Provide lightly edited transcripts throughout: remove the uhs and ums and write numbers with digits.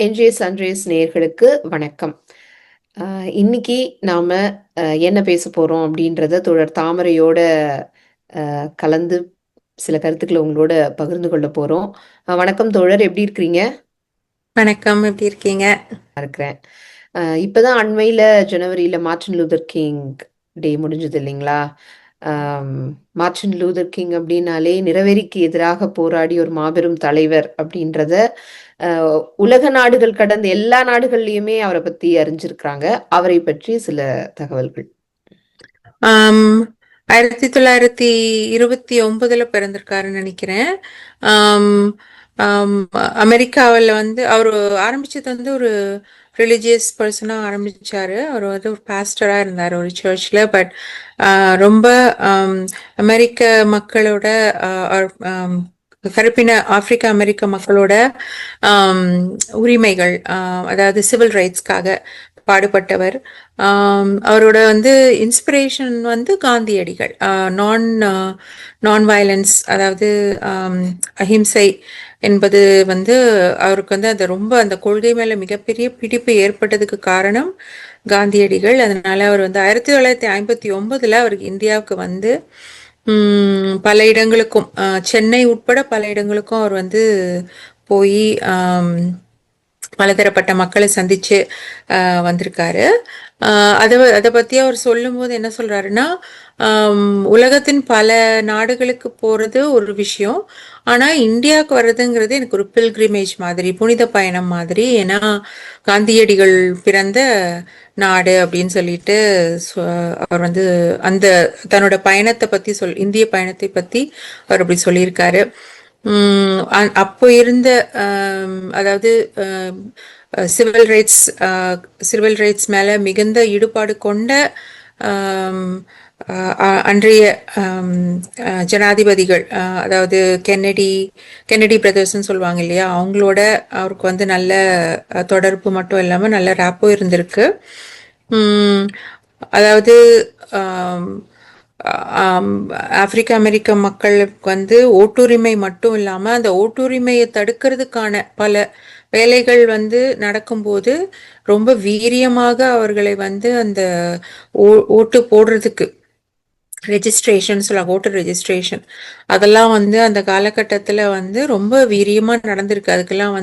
NJ sunrise நேயர்களுக்கு வணக்கம். இன்னைக்கு நாம என்ன பேச போறோம் அப்படின்றத தோழர் தாமரையோட கலந்து சில கருத்துக்களை உங்களோட பகிர்ந்து கொள்ள போறோம். வணக்கம் தோழர், எப்படி இருக்கிறீங்க? வணக்கம், எப்படி இருக்கீங்க? இருக்கிறேன். இப்பதான் அண்மையில ஜனவரியில மார்ட்டின் லூதர் கிங் டே முடிஞ்சது இல்லைங்களா? ஆம், மார்ட்டின் லூதர் கிங் அப்படின்னாலே நிறவெறிக்கு எதிராக போராடி ஒரு மாபெரும் தலைவர் அப்படின்றத உலக நாடுகள் கடந்த எல்லா நாடுகள்லயுமே அவரை பத்தி அறிஞ்சிருக்கிறாங்க. அவரை பற்றி சில தகவல்கள். ஆம், 1929 பிறந்திருக்காருன்னு நினைக்கிறேன். ஆம், ஆம், அமெரிக்காவில் அவர் ஆரம்பிச்சது ஒரு ரிலிஜியஸ் பர்சனாக ஆரம்பிச்சாரு. அவர் ஒரு பாஸ்டராக இருந்தார் ஒரு சர்ச்சில். பட் ரொம்ப ஆம், அமெரிக்க மக்களோட கருப்பின ஆப்பிரிக்க அமெரிக்க மக்களோட ஆம், உரிமைகள், அதாவது சிவில் ரைட்ஸ்க்காக பாடுபட்டவர். அவரோட இன்ஸ்பிரேஷன் காந்தியடிகள். நான் நான் வயலன்ஸ், அதாவது அஹிம்சை என்பது அவருக்கு அது ரொம்ப அந்த கொள்கை மேல மிகப்பெரிய பிடிப்பு ஏற்பட்டதுக்கு காரணம் காந்தியடிகள். அதனால அவர் 1959 அவருக்கு இந்தியாவுக்கு பல இடங்களுக்கும், சென்னை உட்பட பல இடங்களுக்கும் அவர் போய் பலதரப்பட்ட மக்களை சந்திச்சு வந்திருக்காரு. அதை பத்தி அவர் சொல்லும்போது என்ன சொல்றாருன்னா, உலகத்தின் பல நாடுகளுக்கு போறது ஒரு விஷயம், ஆனா இந்தியாவுக்கு வர்றதுங்கிறது எனக்கு ஒரு பில்கிரிமேஜ் மாதிரி, புனித பயணம் மாதிரி. ஏன்னா காந்தியடிகள் பிறந்த நாடு அப்படின்னு சொல்லிட்டு அவர் அந்த தன்னோட பயணத்தை பத்தி இந்திய பயணத்தை பத்தி அவர் அப்படி சொல்லியிருக்காரு. அப்போ இருந்த அதாவது சிவில் ரைட்ஸ் மேல மிகுந்த ஈடுபாடு கொண்ட அன்றைய ஜனாதிபதிகள், அதாவது கென்னடி பிரதர்ஸ்ன்னு சொல்லுவாங்க இல்லையா, அவங்களோட அவருக்கு நல்ல தொடர்பு மட்டும் இல்லாம நல்ல ராப்போ இருந்திருக்கு. அதாவது ஆப்பிரிக்க அமெரிக்க மக்களுக்கு ஓட்டுரிமை மட்டும் இல்லாம அந்த ஓட்டுரிமையை தடுக்கிறதுக்கான பல வேலைகள் நடக்கும்போது ரொம்ப வீரியமாக அவர்களை அந்த ஓட்டு போடுறதுக்கு ரெஜிஸ்ட்ரேஷன் ஓட்டர் ரெஜிஸ்ட்ரேஷன், அதெல்லாம் அந்த காலகட்டத்தில் ரொம்ப வீரியமா நடந்திருக்கு. அதுக்கெல்லாம்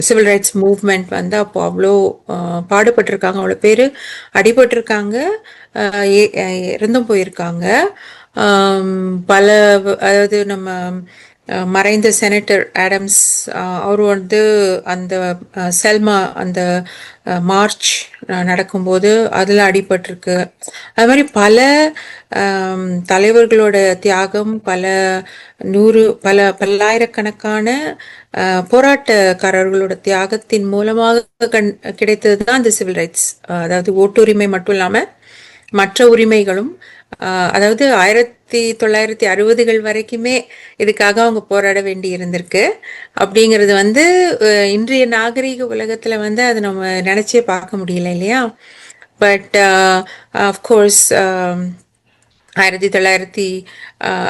சிவில் ரைட்ஸ் மூவ்மெண்ட் அப்போ அவ்வளோ பாடுபட்டிருக்காங்க, அவ்வளோ பேர் அடிபட்டிருக்காங்க, இறந்தும் போயிருக்காங்க. பல, அதாவது நம்ம மறைந்த செனட்டர் ஆடம்ஸ், அவர் அந்த செல்மா அந்த மார்ச் நடக்கும்போது அதில் அடிபட்டிருக்கு. அது மாதிரி பல தலைவர்களோட தியாகம், பல்லாயிரக்கணக்கான போராட்டக்காரர்களோட தியாகத்தின் மூலமாக கிடைத்தது தான் அந்த சிவில் ரைட்ஸ். அதாவது ஓட்டுரிமை மட்டும் இல்லாமல் மற்ற உரிமைகளும். அதாவது 1960கள் வரைக்குமே இதுக்காக அவங்க போராட வேண்டி இருந்திருக்கு. அப்படிங்கிறது இன்றைய நாகரீக உலகத்துல அதை நம்ம நினைச்சே பார்க்க முடியல இல்லையா? பட் அஃப்கோர்ஸ் 1900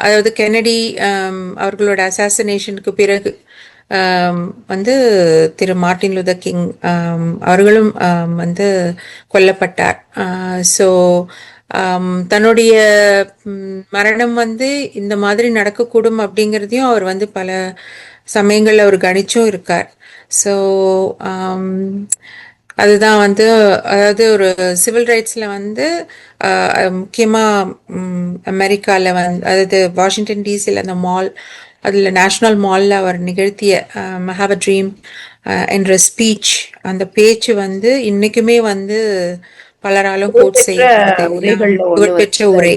அதாவது கென்னடி அவர்களோட அசாசினேஷனுக்கு பிறகு திரு மார்ட்டின் லூதர் கிங் அவர்களும் கொல்லப்பட்டார். ஸோ தன்னுடைய மரணம் இந்த மாதிரி நடக்கக்கூடும் அப்படிங்கிறதையும் அவர் பல சமயங்கள்ல அவர் கணிச்சும் இருக்கார். ஸோ அதுதான் அதாவது ஒரு சிவில் ரைட்ஸ்ல முக்கியமா அமெரிக்கால அதாவது வாஷிங்டன் டிசியில் அந்த மால், அதுல நேஷனல் மால்ல அவர் நிகழ்த்திய ஹாவ் அ ட்ரீம் என்ற ஸ்பீச், அந்த பேச்சு இன்னைக்குமே பலராலும் கோட் செய்யப்படுது. புகழ்பெற்ற உரை,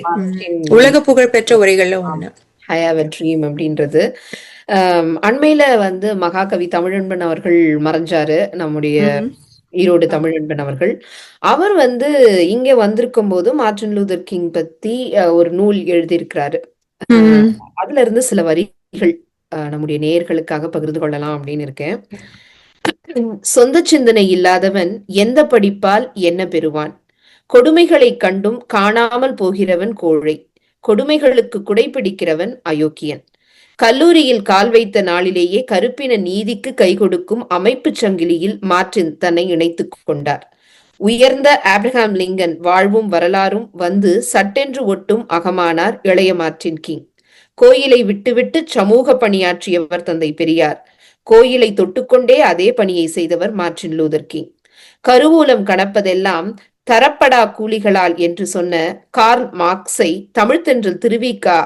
உலக புகழ்பெற்ற உரைகள்ல ஒண்ணு ஐ ஹேவ் அ ட்ரீம் அப்படின்றது. அண்மையில மகாகவி தமிழன்பன் அவர்கள் மறைஞ்சாரு, நம்முடைய ஈரோடு தமிழன்பன் அவர்கள். அவர் இங்க வந்திருக்கும் போது மார்ட்டின் லூதர் கிங் பத்தி ஒரு நூல் எழுதியிருக்கிறாரு. அதுல இருந்து சில வரிகள் நம்முடைய நேயர்களுக்காக பகிர்ந்து கொள்ளலாம் அப்படின்னு இருக்கேன். சொந்த சிந்தனை இல்லாதவன் எந்த படிப்பால் என்ன பெறுவான்? கொடுமைகளைக் கண்டும் காணாமல் போகிறவன் கோழை, கொடுமைகளுக்கு குடைபிடிக்கிறவன் அயோக்கியன். கல்லூரியில் கால் வைத்த நாளிலேயே கருப்பின நீதிக்கு கை கொடுக்கும் அமைப்புச் சங்கிலியில் மார்ட்டின் தன்னை இணைத்துக் கொண்டார். உயர்ந்த ஆப்ரஹாம் லிங்கன் வாழ்வும் வரலாறும் வந்து சட்டென்று ஒட்டும் அகமானார் இளைய மார்ட்டின் கிங். கோயிலை விட்டுவிட்டு சமூக பணியாற்றியவர் தந்தை பெரியார். கோயிலை தொட்டுக்கொண்டே அதே பணியை செய்தவர் மார்ட்டின் லூதர் கிங். கருவூலம் கணப்பதெல்லாம் தரப்படா கூலிகளால் என்று சொன்ன கார்ல் மார்க்ஸை தமிழ்த்தென்றல் திருவிக்கா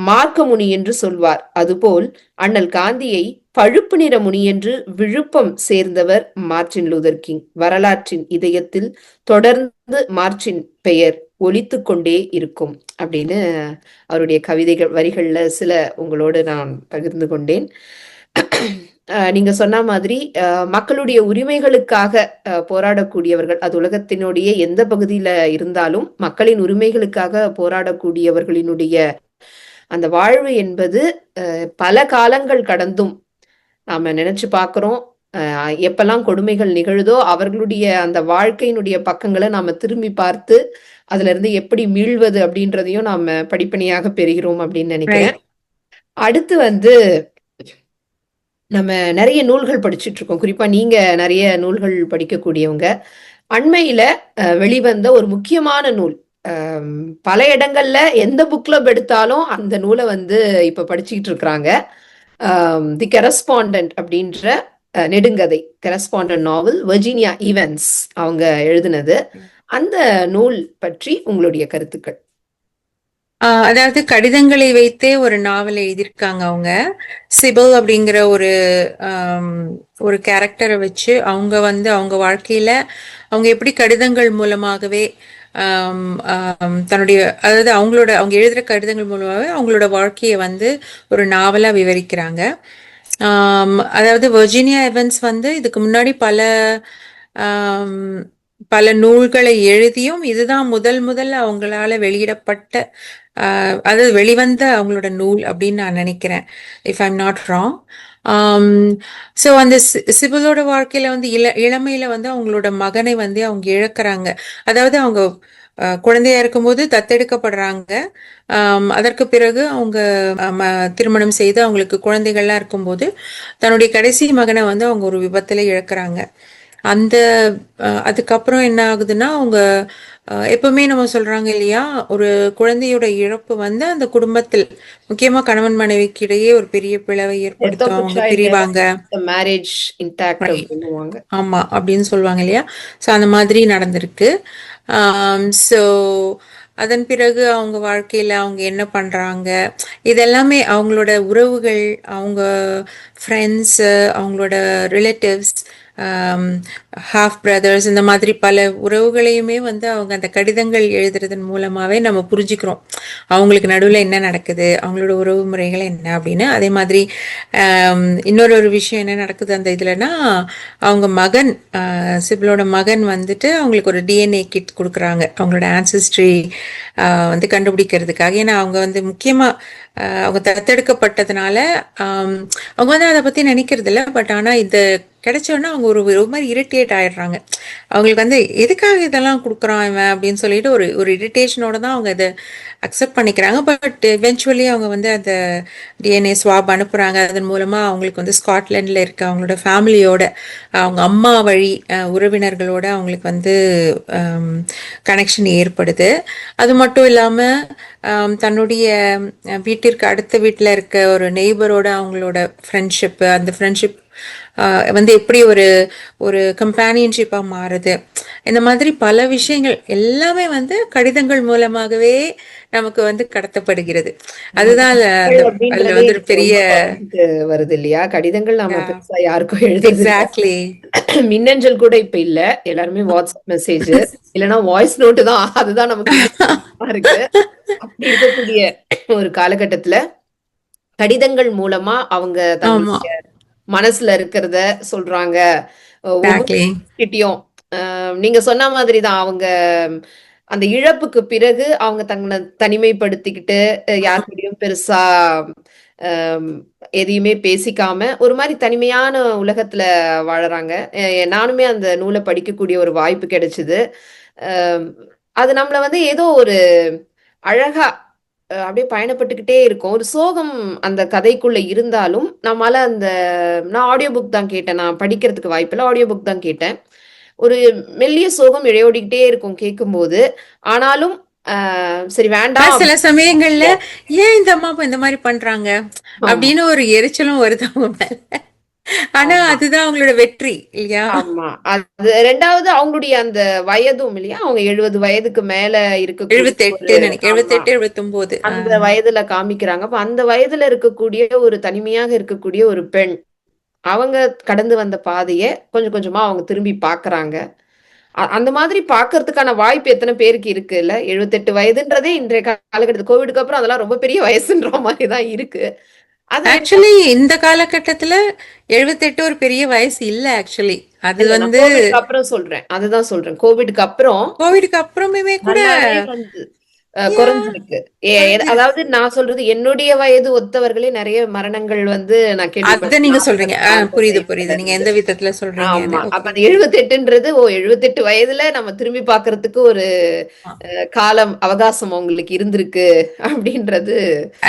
மார்க்கமுனி என்று சொல்வார். அதுபோல் அண்ணல் காந்தியை பழுப்பு நிற முனி என்று விழுப்பம் சேர்ந்தவர் மார்ட்டின் லூதர் கிங். வரலாற்றின் இதயத்தில் தொடர்ந்து மார்ட்டின் பெயர் ஒலித்து கொண்டே இருக்கும் அப்படின்னு அவருடைய கவிதைகள் வரிகள்ல சில உங்களோடு நான் பகிர்ந்து கொண்டேன். நீங்க சொன்ன மாதிரி மக்களுடைய உரிமைகளுக்காக போராடக்கூடியவர்கள், அது உலகத்தினுடைய எந்த பகுதியில இருந்தாலும் மக்களின் உரிமைகளுக்காக போராடக்கூடியவர்களினுடைய அந்த வாழ்வு என்பது பல காலங்கள் கடந்தும் நாம நினைச்சு பார்க்கிறோம். எப்பெல்லாம் கொடுமைகள் நிகழுதோ அவர்களுடைய அந்த வாழ்க்கையினுடைய பக்கங்களை நாம திரும்பி பார்த்து அதுல இருந்து எப்படி மீள்வது அப்படின்றதையும் நாம படிப்படியாக பெறுகிறோம் அப்படின்னு நினைக்கிறேன். அடுத்து வந்து நம்ம நிறைய நூல்கள் படிச்சுட்டு இருக்கோம். குறிப்பா நீங்க நிறைய நூல்கள் படிக்கக்கூடியவங்க. அண்மையில வெளிவந்த ஒரு முக்கியமான நூல், பல இடங்கள்ல எந்த புக் கிளப் எடுத்தாலும் அந்த நூலை வந்து இப்ப படிச்சுக்கிட்டு இருக்கிறாங்க. தி கரஸ்பாண்டன்ட் அப்படின்ற நெடுங்கதை, கரஸ்பாண்டன்ட் நாவல், வெர்ஜீனியா ஈவன்ஸ் அவங்க எழுதினது. அந்த நூல் பற்றி உங்களுடைய கருத்துக்கள்? அதாவது கடிதங்களை வைத்தே ஒரு நாவல் எழுதியிருக்காங்க அவங்க. சிபில் அப்படிங்கிற ஒரு கேரக்டரை வச்சு அவங்க வந்து அவங்க வாழ்க்கையில அவங்க எப்படி கடிதங்கள் மூலமாகவே தன்னுடைய, அதாவது அவங்க எழுதுற கடிதங்கள் மூலமாகவே அவங்களோட வாழ்க்கையை வந்து ஒரு நாவலா விவரிக்கிறாங்க. அதாவது வெர்ஜீனியா எவன்ஸ் வந்து இதுக்கு முன்னாடி பல நூல்களை எழுதியும் இதுதான் முதல்ல அவங்களால வெளியிடப்பட்ட அதாவது வெளிவந்த அவங்களோட நூல் அப்படின்னு நான் நினைக்கிறேன், if I'm not wrong. So அந்த சிபிலோட வாழ்க்கையில வந்து இளமையில வந்து அவங்களோட மகனை வந்து அவங்க இழக்கிறாங்க. அதாவது அவங்க குழந்தையா இருக்கும்போது தத்தெடுக்கப்படுறாங்க. அதற்கு பிறகு அவங்க திருமணம் செய்து அவங்களுக்கு குழந்தைகள்லாம் இருக்கும்போது தன்னுடைய கடைசி மகனை வந்து அவங்க ஒரு விபத்துல இழக்கிறாங்க. அதுக்கப்புறம் என்ன ஆகுதுன்னா, அவங்க எப்பவுமே நம்ம சொல்றாங்க இல்லையா, ஒரு குழந்தையோட இழப்பு வந்து அந்த குடும்பத்தில் முக்கியமா கணவன் மனைவிக்கு இடையே ஒரு பெரிய பிளவை ஏற்படுத்தும். அவங்க பிரிவாங்க, ஆமா அப்படின்னு சொல்லுவாங்க இல்லையா. ஸோ அந்த மாதிரி நடந்திருக்கு. ஸோ அதன் பிறகு அவங்க வாழ்க்கையில அவங்க என்ன பண்றாங்க, இதெல்லாமே அவங்களோட உறவுகள், அவங்க ஃப்ரெண்ட்ஸ், அவங்களோட ரிலேட்டிவ்ஸ், ஹாஃப் பிரதர்ஸ், இந்த மாதிரி பல உறவுகளையுமே வந்து அவங்க அந்த கடிதங்கள் எழுதுறதன் மூலமாவே நம்ம புரிஞ்சுக்கிறோம் அவங்களுக்கு நடுவில் என்ன நடக்குது, அவங்களோட உறவு முறைகள் என்ன அப்படின்னு. அதே மாதிரி இன்னொரு விஷயம் என்ன நடக்குது அந்த இதுலன்னா, அவங்க மகன், சிபிலோட மகன் வந்துட்டு அவங்களுக்கு ஒரு டிஎன்ஏ கிட் கொடுக்குறாங்க அவங்களோட ஆன்செஸ்ட்ரி வந்து கண்டுபிடிக்கிறதுக்காக. ஏன்னா அவங்க வந்து முக்கியமா அவங்க தத்தெடுக்கப்பட்டதுனால அவங்க வந்து அதை பத்தி நினைக்கிறது இல்லை. பட் ஆனா இது கிடைச்சோன்னா அவங்க ஒரு மாதிரி இரிட்டேட் ஆயிடுறாங்க. அவங்களுக்கு வந்து எதுக்காக இதெல்லாம் கொடுக்குறான் இவன் அப்படின்னு சொல்லிட்டு ஒரு இரிட்டேஷனோட தான் அவங்க இதை அக்செப்ட் பண்ணிக்கிறாங்க. பட் எவென்ச்சுவலி அவங்க வந்து அந்த டிஎன்ஏ ஸ்வாப் அனுப்புகிறாங்க. அதன் மூலமாக அவங்களுக்கு வந்து ஸ்காட்லாண்டில் இருக்க அவங்களோட ஃபேமிலியோட, அவங்க அம்மா வழி உறவினர்களோட அவங்களுக்கு வந்து கனெக்ஷன் ஏற்படுது. அது மட்டும் இல்லாமல் தன்னுடைய வீட்டிற்கு அடுத்த வீட்டில் இருக்க ஒரு நெய்பரோட அவங்களோட ஃப்ரெண்ட்ஷிப்பு, அந்த ஃப்ரெண்ட்ஷிப் வந்து எப்படி ஒரு கம்பேனியன்ஷிப்பாக மாறுது. இந்த மாதிரி பல விஷயங்கள் எல்லாமே வந்து கடிதங்கள் மூலமாகவே நமக்கு வந்து கடத்தப்படுகிறது. அதுதான் அதுல வந்து ஒரு பெரிய வருது இல்லையா. கடிதங்கள் நாம பெருசா யாருக்கும் எழுத, எக்ஸாக்ட்லி, மின்னஞ்சல் கூட இப்ப இல்ல, எல்லாருமே வாட்ஸ்அப் மெசேஜ் இல்லைன்னா வாய்ஸ் நோட்டு தான், அதுதான் நமக்கு இருக்கு. அப்படி இருக்கக்கூடிய ஒரு காலகட்டத்துல கடிதங்கள் மூலமா அவங்க தன்னுடைய மனசுல இருக்கிறத சொல்றாங்க. கிட்டயும் நீங்க சொன்ன மாதிரிதான் அவங்க அந்த இழப்புக்கு பிறகு அவங்க தங்களை தனிமைப்படுத்திக்கிட்டு யாருக்கிட்டையும் பெருசா எதையுமே பேசிக்காம ஒரு மாதிரி தனிமையான உலகத்துல வாழறாங்க. நானுமே அந்த நூலை படிக்கக்கூடிய ஒரு வாய்ப்பு கிடைச்சது. அது நம்மள வந்து ஏதோ ஒரு அழகா அப்படியே பயணப்பட்டுக்கிட்டே இருக்கும். ஒரு சோகம் அந்த கதைக்குள்ள இருந்தாலும், நம்மால நான் ஆடியோ புக் தான் கேட்டேன். நான் படிக்கிறதுக்கு வாய்ப்பில்ல. ஆடியோ புக் தான் கேட்டேன். ஒரு மெல்லிய சோகம் இழையோடிக்கிட்டே இருக்கும் கேட்கும்போது. ஆனாலும், சரி வேண்டாம் சில சமயங்கள்ல ஏன் இந்த அம்மா அப்பா இந்த மாதிரி பண்றாங்க ஆமா, அப்படின்னு ஒரு எரிச்சலும் வருது அவங்க மேல. ஆனா ஆமா, அதுதான் அவங்களோட வெற்றி இல்லையா? ஆமா. அது 2வது அவங்களுடைய அந்த வயதும் இல்லையா? அவங்க 70 வயதுக்கு மேல இருக்கக்கூடிய ஒரு 78 நினைக்கிறேன், ஆமா. 78 79. அந்த வயதுல காமிக்கிறாங்க. அப்ப அந்த வயதுல இருக்கக்கூடிய ஒரு தனிமையாக இருக்கக்கூடிய ஒரு பெண். அவங்க கடந்து வந்த பாதைய கொஞ்சம் கொஞ்சமா அவங்க திரும்பி பார்க்கறாங்க. அந்த மாதிரி பார்க்கறதுக்கான வாய்ப்பு எத்தன பேருக்கு இருக்குல்ல? 78 வயதுன்றதே இன்றைய காலகட்டத்துல கோவிட்க்கு அப்புறம் அதெல்லாம் ரொம்ப பெரிய வயசுன்ற மாரி தான் இருக்கு. அது ஆக்சுவலி இந்த காலகட்டத்துல 78 ஒரு பெரிய வயசு இல்ல ஆக்சுவலி. அது இல்ல நான் வந்து கோவிட்க்கு அப்புறம் சொல்றேன். அதுதான் சொல்றேன். கோவிட்க்கு அப்புறம் கோவிடுக்கு அப்புறமே கூட நல்லாவே வந்து yeah, குறைஞ்சிருக்கு. குறைஞ்சிருக்கு. அதாவது நான் சொல்றது என்னுடைய வயது ஒத்தவர்களே நெறைய மரணங்கள் வந்து நான் அத கேள்விப்பட்டேன். நீங்க சொல்றீங்க. 40, 40 புரியுது, புரியுது. வயசுல நீங்க இருந்து. எந்த விதத்துல சொல்றீங்கன்னு. ஆமா. அப்ப ஓகே. அந்த 78ன்றது 78 வயதுல நம்ம திரும்பி பார்க்கறதுக்கு ஒரு காலம் அவகாசம் அவங்களுக்கு இருந்திருக்கு அப்படின்றது.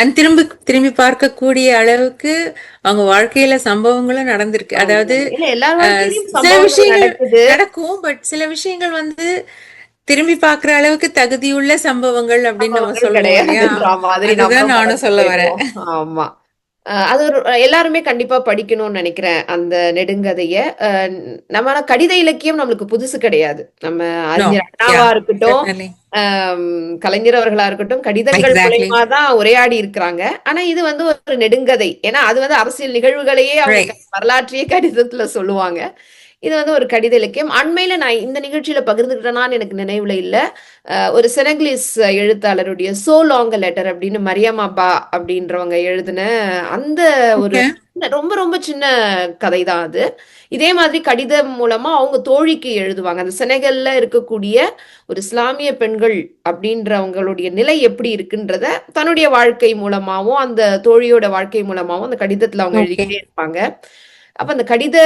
அண்ட் திரும்பி திரும்பி பார்க்கக்கூடிய அளவுக்கு அவங்க வாழ்க்கையில சம்பவங்களும் நடந்திருக்கு. அதாவது இல்ல எல்லார் வாழ்க்கையிலயும் சில சம்பவங்கள் விஷயங்கள் நடக்குது. நடக்கும். பட் சில விஷயங்கள் வந்து திரும்பி பார்க்குற அளவுக்கு தகுதியுள்ள சம்பவங்கள் அப்படின்னு நம்ம சம்பவங்கள் சொல்லுவோம் இல்லையா? கிடையாதுன்ற மாதிரி அதுதான் நம்மளும் நானும் கடந்து சொல்ல வரேன். போயிருவோம். ஆமா. அது ஒரு எல்லாருமே கண்டிப்பா படிக்கணும்னு நெனைக்கிறேன். அந்த நெடுங்கதைய. அ நம்ம ஆனா கடித இலக்கியம் நம்மளுக்கு புதுசு கிடையாது. நம்ம நோ. அறிஞர் யா. அண்ணாவா இருக்கட்டும், டெஃபினெட்லி. அம் கலைஞர் அவர்களா இருக்கட்டும், கடிதங்கள் எக்ஸாக்ட்லி. மூலியமா தான் உரையாடி இருக்கிறாங்க. ஆனா இது வந்து ஒரு நெடுங்கதை. ஏன்னா அது வந்து அரசியல் நிகழ்வுகளையே அவங்க ரைட். வரலாற்றையே கடிதத்துல சொல்லுவாங்க. இது வந்து ஒரு கடித இலக்கியம். அண்மையில நான் இந்த நிகழ்ச்சியில பகிர்ந்துக்கிட்டேனான்னு எனக்கு நினைவுல இல்ல. ஒரு செனகலீஸ் எழுத்தாளருடைய "சோ லாங் எ லெட்டர்" அப்படின்னு மரியம் அப்பா அப்படின்றவங்க எழுதின அந்த ஒரு ஓகே. ரொம்ப ரொம்ப சின்ன கதை தான் அது. இதே மாதிரி கடிதம் மூலமா அவங்க தோழிக்கு எழுதுவாங்க. அந்த செனகல்ல இருக்கக்கூடிய ஒரு இஸ்லாமிய பெண்கள் அப்படின்றவங்களுடைய நிலை எப்படி இருக்குன்றத தன்னுடைய வாழ்க்கை மூலமாவும், அந்த தோழியோட வாழ்க்கை மூலமாவும் அந்த கடிதத்துல அவங்க ஓகே. எழுதிக்கிட்டே இருப்பாங்க. அப்ப அந்த கடித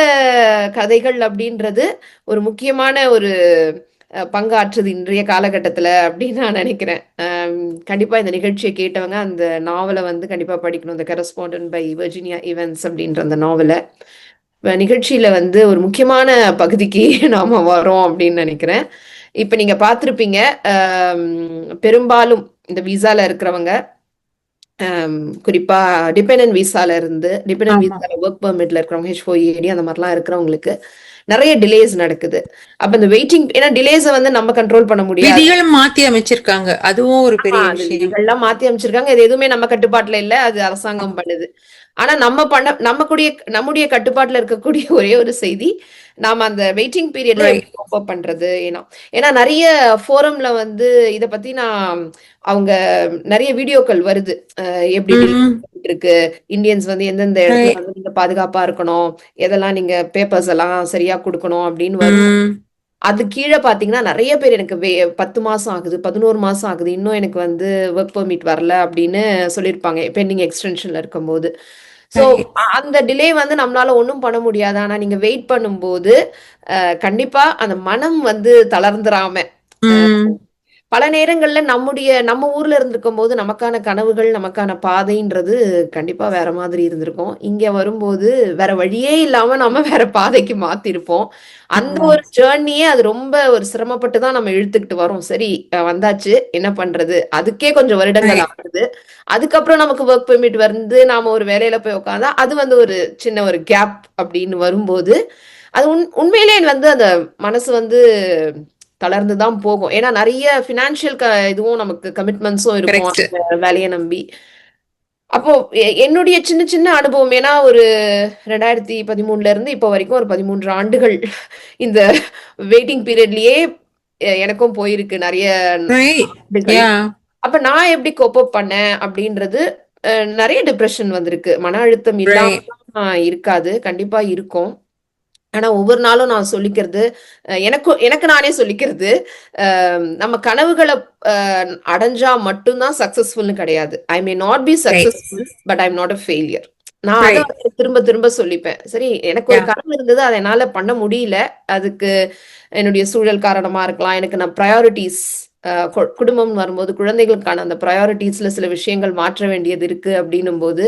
கதைகள் அப்படின்றது ஒரு முக்கியமான ஒரு பங்காற்றுது இன்றைய காலகட்டத்துல அப்படின்னு நான் நினைக்கிறேன். கண்டிப்பா இந்த நிகழ்ச்சியை கேட்டவங்க அந்த நாவலை வந்து கண்டிப்பா படிக்கணும். த கரஸ்பாண்டன்ட் பை வெர்ஜினியா ஈவன்ஸ் அப்படின்ற அந்த நாவலை. நிகழ்ச்சியில வந்து ஒரு முக்கியமான பகுதிக்கு நாம வரோம் அப்படின்னு நினைக்கிறேன். இப்ப நீங்க பார்த்திருப்பீங்க. பெரும்பாலும் இந்த விசால இருக்கிறவங்க, குறிப்பா டிபெண்டன்ட் ஆமா. விசால ஒர்க் பெர்மிட்ல இருக்கிறவங்க, H4EAD அந்த மாதிரிலாம் இருக்கிறவங்களுக்கு நிறைய டிலேஸ் நடக்குது. அப்ப இந்த வெயிட்டிங், ஏன்னா டிலேஸை வந்து நம்ம கண்ட்ரோல் பண்ண முடியாது. விதிகளும் மாத்தி அமைச்சிருக்காங்க. அதுவும் ஒரு ஆமா, பெரிய அந்த விஷயம். விதிகள்லாம் மாத்தி அமைச்சிருக்காங்க. இது எதுவுமே நம்ம கட்டுப்பாட்டுல இல்ல. அது அரசாங்கம் பண்ணுது. ஆனா நம்முடைய கட்டுப்பாட்டுல இருக்கக்கூடிய ஒரே ஒரு செய்தி, நாம அந்த வெயிட்டிங் பீரியட்ல ரைட். எப்படி கோப் அப் பண்றது? ஏன்னா நெறைய ஃபோரம்ல வந்து இத பத்தி அவங்க நெறைய வீடியோக்கள் வருது. எப்படி டிலே ம். இருக்கு, இந்தியன்ஸ் வந்து எந்தெந்த இடத்துல ரைட். வந்து நீங்க பாதுகாப்பா இருக்கணும், எதெல்லாம் நீங்க பேப்பர்ஸ் எல்லாம் சரியா குடுக்கணும் அப்படின்னு வரும். ம். அது கீழ பார்த்தீங்கன்னா, நெறைய பேர் எனக்கு 10 மாசம் ஆகுது, 11 மாசம் ஆகுது. இன்னும் எனக்கு வந்து வொர்க் பெர்மிட் வரல அப்படின்னு சொல்லியிருப்பாங்க. பெண்டிங் எக்ஸ்டென்ஷன்ல இருக்கும்போது. So right. அந்த டிலே வந்து நம்மளால ஒண்ணும் பண்ண முடியாது. ஆனா நீங்க வெயிட் பண்ணும்போது, கண்டிப்பா அந்த மனம் வந்து தளர்ந்துராம, ம். பல நேரங்கள்ல நம்ம ஊர்ல இருந்திருக்கும்போது நமக்கான கனவுகள், நமக்கான பாதைன்றது கண்டிப்பா வேற மாதிரி இருந்திருக்கும். இங்க வரும்போது வேற வழியே இல்லாம நம்ம வேற பாதைக்கு மாத்திருப்போம். அந்த ஆமா. ஒரு ஜர்னியே அது ரொம்ப ஒரு சிரமப்பட்டு தான் நம்ம இழுத்துக்கிட்டு வரோம். சரி, வந்தாச்சு என்ன பண்றது? அதுக்கே கொஞ்சம் வருடங்கள் ரைட். ஆகுது. அதுக்கப்புறம் நமக்கு வொர்க் பெர்மிட் வந்து நாம ஒரு வேலையில போய் உட்கார்ந்தா, அது வந்து ஒரு சின்ன ஒரு கேப் அப்படின்னு வரும்போது, அது உண்மையிலேயே வந்து அந்த மனசு வந்து தளர்ந்து தான் போகும். ஏன்னா நெறைய ஃபினான்ஷியல் இதுவும் நமக்கு கமிட்மெண்ட்ஸும் இருக்கும் கரெக்ட். அந்த வேலைய நம்பி. அப்போ என்னுடைய சின்ன சின்ன அனுபவம், ஏன்னா ஒரு 2013ல இருந்து இப்போ வரைக்கும் ஒரு 13 ஆண்டுகள் இந்த வெயிட்டிங் பீரியட்லயே எனக்கும் போயிருக்கு நெறைய ரைட். ஆண்டுகள். யா. அப்ப நான் எப்படி கோப் அப் பண்ணேன் அப்படின்றது, நெறைய டிப்ரஷன் வந்திருக்கு. மன அழுத்தம் இல்லாம ரைட். இருக்காது. கண்டிப்பா இருக்கும். ஆனா ஒவ்வொரு நாளும் நான் சொல்லிக்கிறது, எனக்கு நானே சொல்லிக்கிறது, நம்ம கனவுகள அடைஞ்சா மட்டும் தான் சக்சஸ்ஃபுல்னு கிடையாது. I may not be right. Successful, but I am not a failure. நான் அத ரைட். வந்து திரும்ப திரும்ப சொல்லிப்பேன். சரி, எனக்கு ஒரு யா. கனவு இருந்தது. அத என்னால பண்ண முடியல. அதுக்கு என்னுடைய சூழல் காரணமா இருக்கலாம். எனக்கு நான் பிரையாரிட்டீஸ் குடும்பம் வரும்போது குழந்தைகளுக்கான அந்த ப்ரையாரிட்டிஸ்ல சில விஷயங்கள் மாற்ற வேண்டியது இருக்கு அப்படின்னும் போது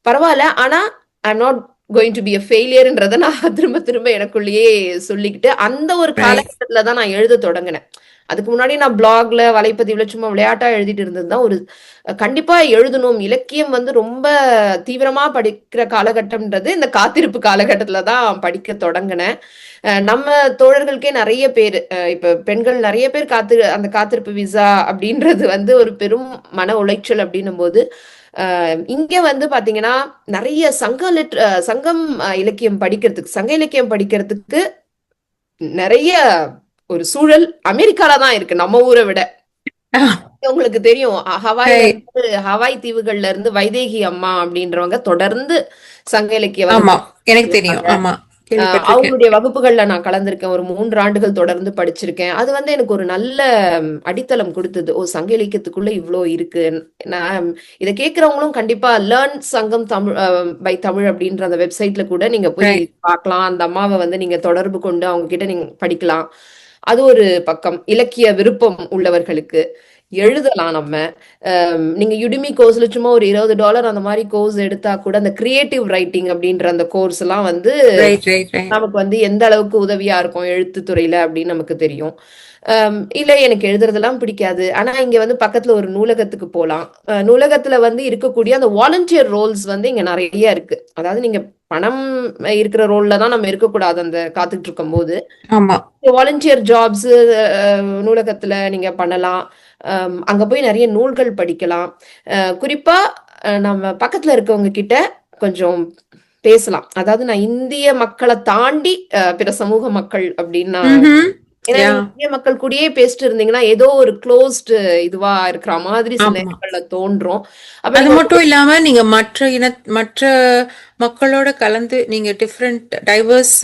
பரவாயில்ல. ஆனா I'm not going to be a ஃபெயிலியர்ன்றதை நான் திரும்ப திரும்ப எனக்குள்ளேயே சொல்லிக்கிட்டு அந்த ஒரு ரைட். காலகட்டத்துல தான் நான் எழுத தொடங்கினேன். அதுக்கு முன்னாடி நான் பிளாக்ல வலைப்பதிவுல சும்மா விளையாட்டா எழுதிட்டு இருந்தது தான். ஒரு கண்டிப்பா எழுதணும், இலக்கியம் வந்து ரொம்ப தீவிரமா படிக்கிற காலகட்டம்ன்றது இந்த காத்திருப்பு காலகட்டத்துல தான் படிக்க தொடங்கினேன். நம்ம தோழர்களுக்கே நிறைய பேர் இப்ப பெண்கள் நிறைய பேர் அந்த காத்திருப்பு விசா அப்படின்றது வந்து ஒரு பெரும் மன உளைச்சல் அப்படின்னும் போது இங்க வந்து பாத்தீங்கன்னா நிறைய சங்கம் இலக்கியம் படிக்கிறதுக்கு சங்க இலக்கியம் படிக்கிறதுக்கு நிறைய ஒரு சூழல் அமெரிக்கால தான் இருக்கு நம்ம ஊரை விட. உங்களுக்கு தெரியும் ஹவாய்ல ரைட். இருந்து ஹவாய் தீவுகள்ல இருந்து வைதேகி அம்மா அப்படின்றவங்க தொடர்ந்து சங்க இலக்கிய ஆமா, வகுப்பு எனக்கு தெரியும். ஆமா, கேள்விப்பட்டிருக்கேன். அவங்களுடைய வகுப்புகள்ல நான் கலந்திருக்கேன். ஒரு 3 ஆண்டுகள் தொடர்ந்து படிச்சிருக்கேன். அது வந்து எனக்கு ஒரு நல்ல அடித்தளம் கொடுத்தது. ஓ, சங்க இலக்கியத்துக்குள்ள இவ்ளோ இருக்கு. நான் இதை கேட்கிறவங்களும் கண்டிப்பா லேர்ன் சங்கம் தமிழ் பை தமிழ் அப்படின்ற அந்த வெப்சைட்ல கூட நீங்க போய் ரைட். பார்க்கலாம். அந்த அம்மாவை வந்து நீங்க தொடர்பு கொண்டு அவங்க கிட்ட நீங்க படிக்கலாம். அது ஒரு பக்கம். இலக்கிய விருப்பம் உள்ளவர்களுக்கு எழுதலாம் நம்ம. நீங்க யுடிமி கோர்ஸ்ல சும்மா ஒரு $20 அந்த மாதிரி கோர்ஸ் எடுத்தா கூட அந்த கிரியேட்டிவ் ரைட்டிங் அப்படின்ற அந்த கோர்ஸ் எல்லாம் வந்து ரைட். ரைட். ரைட். நமக்கு வந்து எந்த அளவுக்கு உதவியா இருக்கும் எழுத்து துறையில அப்படின்னு நமக்கு தெரியும். இல்ல எனக்கு எழுதுறதெல்லாம் பிடிக்காது. ஆனா இங்க வந்து பக்கத்துல ஒரு நூலகத்துக்கு போலாம். நூலகத்துல வந்து இருக்கக்கூடிய அந்த வாலண்டியர் ரோல்ஸ் வந்து இங்க நிறைய இருக்கு. அதாவது நீங்க பணம் இருக்கிற ரோல்ல தான் நம்ம இருக்கக்கூடாது அந்த காத்துட்டு இருக்கும் போது. ஆமா. வாலண்டியர் ஜாப்ஸ் நூலகத்துல நீங்க பண்ணலாம். அங்க போய் நிறைய நூல்கள் படிக்கலாம். குறிப்பா நம்ம பக்கத்துல இருக்கவங்க கிட்ட கொஞ்சம் பேசலாம். அதாவது நான் இந்திய மக்களை தாண்டி பிற சமூக மக்கள் அப்படின்னு நான் ம்ஹும். ஏன்னா யா. நீங்க இந்திய மக்கள் கூடயே பேசிட்டு இருந்தீங்கன்னா ஏதோ ஒரு க்ளோஸ்டு இதுவா இருக்கிற மாதிரி சில ஆமா. நேரங்கள்ல தோன்றும். அப்ப அது நீங்க மட்டும் இல்லாம நீங்க மற்ற மக்களோட கலந்து நீங்க டிஃப்ரெண்ட் டைவர்ஸ்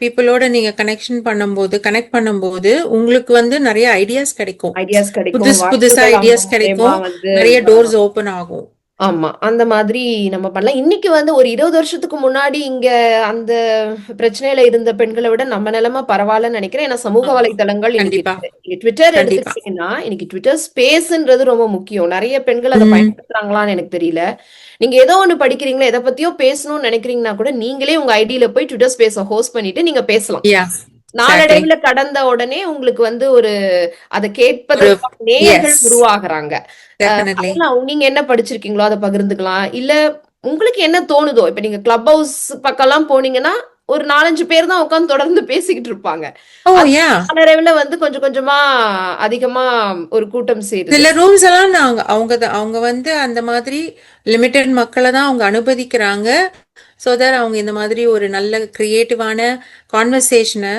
பீப்புளோட நீங்க கனெக்ட் பண்ணும்போது உங்களுக்கு வந்து நிறைய ஐடியாஸ் கிடைக்கும். ஐடியாஸ் கிடைக்கும், புதுசா வாய்ப்புகள் அவங்க ஐடியாஸ் மூலயமா கிடைக்கும். வந்து நிறைய டோர்ஸ் ஓபன் ஆகும். ஆமா. அந்த மாதிரி நம்ம பண்ணலாம். இன்னைக்கு வந்து ஒரு 20 வருஷத்துக்கு முன்னாடி இங்க அந்த பிரச்சனையில இருந்த பெண்கள விட நம்ம நிலைமை பரவாயில்லன்னு நினைக்கிறேன். ஏன்னா சமூக ஆமா, வலைத்தளங்கள் இன்னைக்கு கண்டிப்பா. நீங்க ட்விட்டர் கண்டிப்பா. எடுத்துக்கிட்டீங்கன்னா, இன்னைக்கு ட்விட்டர் ஸ்பேஸ்ன்றது ரொம்ப முக்கியம். நிறைய பெண்கள் அதை ம். பயன்படுத்துறாங்களான்னு எனக்கு தெரியல. நீங்க ஏதோ ஒண்ணு படிக்கிறீங்களா, எதை பத்தியோ பேசணும்னு நினைக்கிறீங்கன்னா கூட நீங்களே உங்க ஐடியில போய் ட்விட்டர் ஸ்பேஸ ஹோஸ்ட் பண்ணிட்டு நீங்க பேசலாம். யா, எக்ஸாக்ட்லி. நாளடைவுல கடந்த உடனே உங்களுக்கு வந்து ஒரு அதை ஒரு கேட்பதற்கான நேயர்கள் எஸ், உருவாகுறாங்க. டெஃபினெட்லி. அதெல்லாம் நீங்க என்ன படிச்சிருக்கீங்களோ அதை பகிர்ந்துக்கலாம். இல்ல உங்களுக்கு என்ன தோணுதோ, இப்ப நீங்க கிளப் ஹவுஸ் பக்கம்லாம் போனீங்கன்னா ஒரு 4-5 பேர் தான் உட்கார்ந்து தொடர்ந்து பேசிக்கிட்டு இருப்பாங்க. ஓ அது யா. நாளடைவுல வந்து கொஞ்சம் கொஞ்சமா அதிகமா ஒரு கூட்டம் சேருது. சில ரூம்ஸ் எல்லாம் அவங்க வந்து அந்த மாதிரி லிமிட்டட் மக்களை தான் அவங்க அனுமதிக்கிறாங்க. ஸோ தட் அவங்க இந்த மாதிரி ஒரு நல்ல கிரியேட்டிவான கான்வர்சேஷனை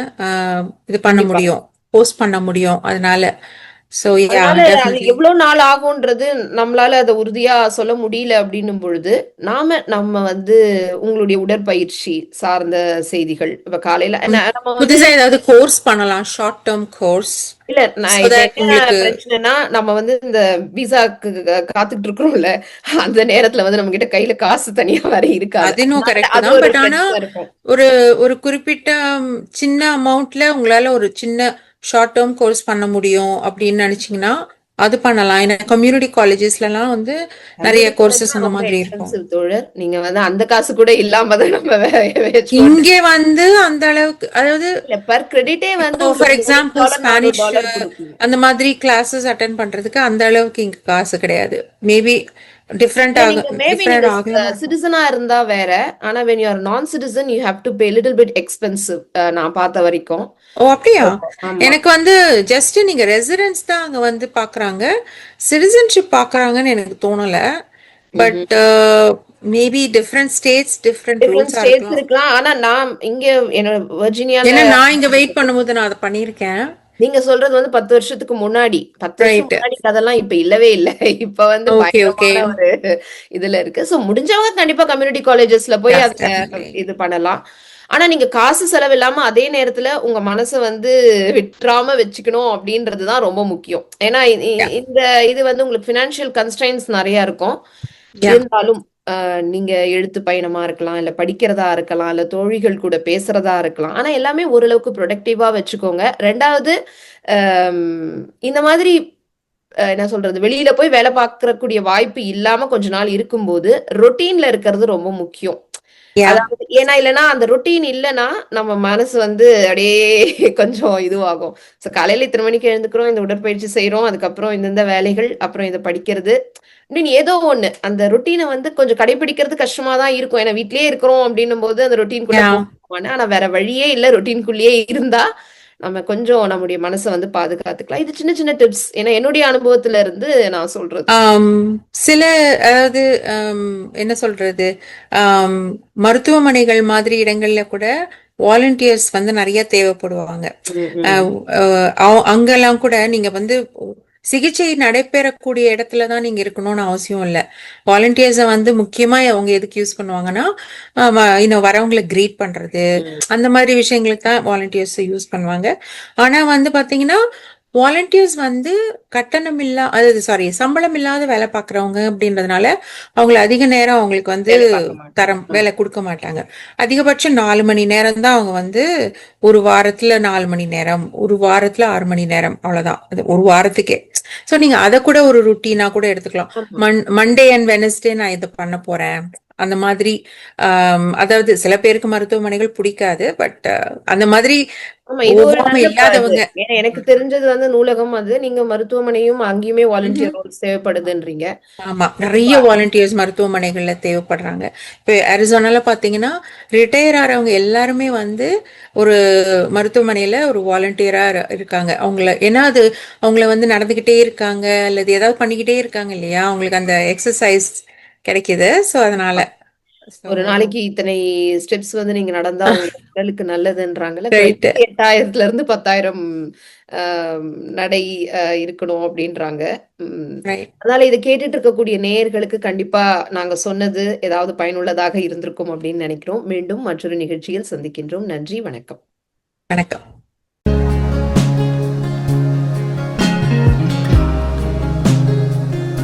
இது பண்ண கண்டிப்பா. முடியும், போஸ்ட் பண்ண முடியும். அதனால ஸோ யா, அதனால அது டெஃபினெட்லி. எவ்வளவு நாள் ஆகும்ன்றது நம்மளால அதை உறுதியா சொல்ல முடியல அப்படின்னும் பொழுது நம்ம வந்து உங்களுடைய உடற்பயிற்சி சார்ந்த செய்திகள் இப்ப காலையில நம்ம வந்து புதுசா ஏதாவது கோர்ஸ் பண்ணலாம், ஷார்ட் டேர்ம் கோர்ஸ். இல்ல நான் ஸோ இது தட் என்ன உங்களுக்கு பிரச்சனைனா நம்ம வந்து இந்த விசாக்கு காத்துட்டு இருக்கிறோம்ல, அந்த நேரத்துல வந்து நம்ம கிட்ட கையில காசு தனியா வர இருக்காது. அது இன்னும் அதனால கரெக்ட் அது தான். ஒரு பட் ஆனா பிரச்சனை இருக்கும். ஒரு ஒரு குறிப்பிட்ட சின்ன அமௌண்ட்ல உங்களால ஒரு சின்ன ஷார்ட் டேர்ம் கோர்ஸ் பண்ண முடியும் அப்படின்னு நினைச்சீங்கன்னா அது பண்ணலாம். ஏன்னா கம்யூனிட்டி காலேஜஸ்லாம் வந்து நிறைய கம்யூனிட்டி காலேஜ் கோர்சஸ் அந்த ரொம்ப மாதிரி இருக்கும். எக்ஸ்பென்சிவ் தோழர். நீங்க வந்து அந்த காசு கூட இல்லாம தான் நம்ம வச்சுக்கோங்க. இங்கே வந்து அந்த அளவுக்கு, அதாவது இல்ல பர் கிரெடிட்டே வந்து இப்போ ஃபார் உங்களுக்கு எக்ஸாம்பிள் ஸ்பானிஷ் $30-$40 கொடுக்குங்க. அந்த மாதிரி கிளாஸஸ் அட்டன் பண்றதுக்கு அந்த அளவுக்கு இங்க காசு கிடையாது. மேபி டிஃப்ரெண்ட் நீங்க மேபி டிஃப்ரெண்ட் நீங்க ஆகலாம். சிட்டிசனா இருந்தா வேற. ஆனா when you are நான் citizen you have to pay little bit expensive. நான் பார்த்த வரைக்கும். ஓ அப்படியா? ஆமா. எனக்கு வந்து ஜஸ்ட் நீங்க ரெசிடென்ஸ் தான் அங்க வந்து பாக்குறாங்க, சிட்டிசன்ஷிப் பாக்குறாங்கன்னு எனக்கு தோணல. But maybe different states different different ரூல்ஸா ஸ்டேட்ஸ் இருக்கலாம். இருக்கலாம். ஆனா நான் இங்க என்னோட வர்ஜீனியால ஏன்னா நான் இங்க வெயிட் பண்ணும்போது நான் அதை பண்ணியிருக்கேன். நீங்க சொல்றது வந்து 10 வருஷத்துக்கு முன்னாடி 10 வருஷம் ரைட். முன்னாடி அதெல்லாம் இப்ப இல்லவே இல்லை. இப்ப வந்து ஓகே, ஓகே. பயங்கரமான ஒரு இதுல இருக்கு. சோ முடிஞ்சவங்க கண்டிப்பா கம்யூனிட்டி காலேஜஸ்ல போய் Yes, அத definitely. இது பண்ணலாம். ஆனா நீங்க காசு செலவு இல்லாம அதே நேரத்துல உங்க மனசை வந்து விட்டுறாம வச்சுக்கணும் அப்படின்றதுதான் ரொம்ப முக்கியம். ஏன்னா Yeah. இந்த இது வந்து உங்களுக்கு பினான்சியல் கன்ஸ்ட்ரைன்ஸ் நிறைய இருக்கும். Yeah. இருந்தாலும் நீங்க எழுத்து பயணமா இருக்கலாம், இல்ல படிக்கிறதா இருக்கலாம், இல்ல தோழிகள் கூட பேசுறதா இருக்கலாம். ஆனா எல்லாமே ஓரளவுக்கு புரொடக்டிவா வச்சுக்கோங்க. 2வது இந்த மாதிரி என்ன சொல்றது? வெளியில போய் வேலை பார்க்கக்கூடிய வாய்ப்பு இல்லாம கொஞ்ச நாள் இருக்கும்போது, ரொட்டீன்ல இருக்கிறது ரொம்ப முக்கியம். யா. அதாவது ஏன்னா இல்லன்னா அந்த ரொட்டீன் இல்லன்னா, நம்ம மனசு வந்து அப்படியே கொஞ்சம் இதுவாகும். காலையில இத்தன மணிக்கு எழுந்துக்கிறோம், இந்த உடற்பயிற்சி செய்றோம், அதுக்கப்புறம் இந்தந்த வேலைகள், அப்புறம் இத படிக்கிறது. அப்படின்னு ஏதோ ஒண்ணு. அந்த ரொட்டீன வந்து கொஞ்சம் கடைபிடிக்கிறது கஷ்டமா தான் இருக்கும். ஏன்னா வீட்லயே இருக்கிறோம் அப்படின்னும்போது அந்த ரொட்டீன்குள்ள யா. போவான. ஆனா வேற வழியே இல்ல. ரொட்டீன்குள்ளேயே இருந்தா, நம்ம கொஞ்சம் நம்முடைய மனச வந்து பாதுகாத்துக்கலாம். இது சின்ன சின்ன டிப்ஸ். ஏன்னா என்னுடைய அனுபவத்துல இருந்து நான் சொல்றது. ஆம், சில அதாவது என்ன சொல்றது, ஆம், மருத்துவமனைகள் மாதிரி இடங்கள்ல கூட வாலண்டியர்ஸ் வந்து நிறைய தேவைப்படுவாங்க. ம், ம். அங்கெல்லாம் கூட நீங்க வந்து சிகிச்சை நடைபெறக்கூடிய இடத்துல தான் நீங்க இருக்கணும்னு அவசியம் இல்லை. வாலண்டியர்ஸை வந்து முக்கியமா அவங்க எதுக்கு யூஸ் பண்ணுவாங்கன்னா, இன்னும் வரவங்களை கிரீட் பண்றது, ம். அந்த மாதிரி விஷயங்களுக்கு தான் வாலண்டியர்ஸ் யூஸ் பண்ணுவாங்க. ஆனா வந்து பாத்தீங்கன்னா, வாலண்டியர்ஸ் வந்து கட்டணம் இல்லா அதாவது சாரி சம்பளம் இல்லாத வேலை பார்க்குறவங்க அப்படின்றதுனால அவங்கள அதிக நேரம் அவங்களுக்கு வந்து வேலை பார்க்க மாட்டாங்க. தரம் வேலை கொடுக்க மாட்டாங்க. அதிகபட்சம் 4 மணி நேரம் தான் அவங்க வந்து ஒரு வாரத்துல 4 மணி நேரம், ஒரு வாரத்துல 6 மணி நேரம், அவ்வளவுதான். அது ஒரு வாரத்துக்கே. ஸோ நீங்க அதை கூட ஒரு ருட்டீனா கூட எடுத்துக்கலாம். ஆமா. மண்டே அண்ட் வெனஸ்டே நான் இதை பண்ண போறேன், அந்த மாதிரி. அதாவது சில பேருக்கு மருத்துவமனைகள் பிடிக்காது, பட் அந்த மாதிரி ஆமா. இது ஒரு ஒவ்வாமை நல்ல இது. இல்லாதவங்க. ஏன்னா எனக்கு தெரிஞ்சது வந்து நூலகம் அது. நீங்க மருத்துவமனையும் அங்கேயுமே ம்ஹும். வாலண்டியர் ரோல்ஸ் தேவைப்படுதுன்றீங்க. ஆமா, நிறைய வாலண்டியர்ஸ் மருத்துவமனைகள்ல தேவைப்படுறாங்க. இப்போ அரிசோனால பாத்தீங்கன்னா ரிட்டையர் ஆறவங்க எல்லாருமே வந்து ஒரு மருத்துவமனையில ஒரு வாலண்டியரா இருக்காங்க. ஏன்னா அது அவங்கள வந்து நடந்துகிட்டே இருக்காங்க அல்லது ஏதாவது பண்ணிக்கிட்டே இருக்காங்க இல்லையா, அவங்களுக்கு அந்த எக்ஸசைஸ் கிடைக்குது. ஸோ அதனால ஸோ ஒரு நாளைக்கு இத்தனை ஸ்டெப்ஸ் வந்து நீங்க நடந்தா உங்க உடலுக்கு நல்லதுன்றாங்கல்ல. ரைட்டு. குறைந்தது 8000ல இருந்து 10,000 அ நடை இருக்கணும் அப்படின்றாங்க. ம். ரைட். அதனால இத கேட்டுட்டு இருக்கக்கூடிய நேயர்களுக்கு கண்டிப்பா நாங்க சொன்னது ஏதாவது பயனுள்ளதாக இருந்திருக்கும் அப்படின்னு நினைக்கிறோம். மீண்டும் மற்றொரு நிகழ்ச்சியில் சந்திக்கின்றோம். நன்றி, வணக்கம். வணக்கம்.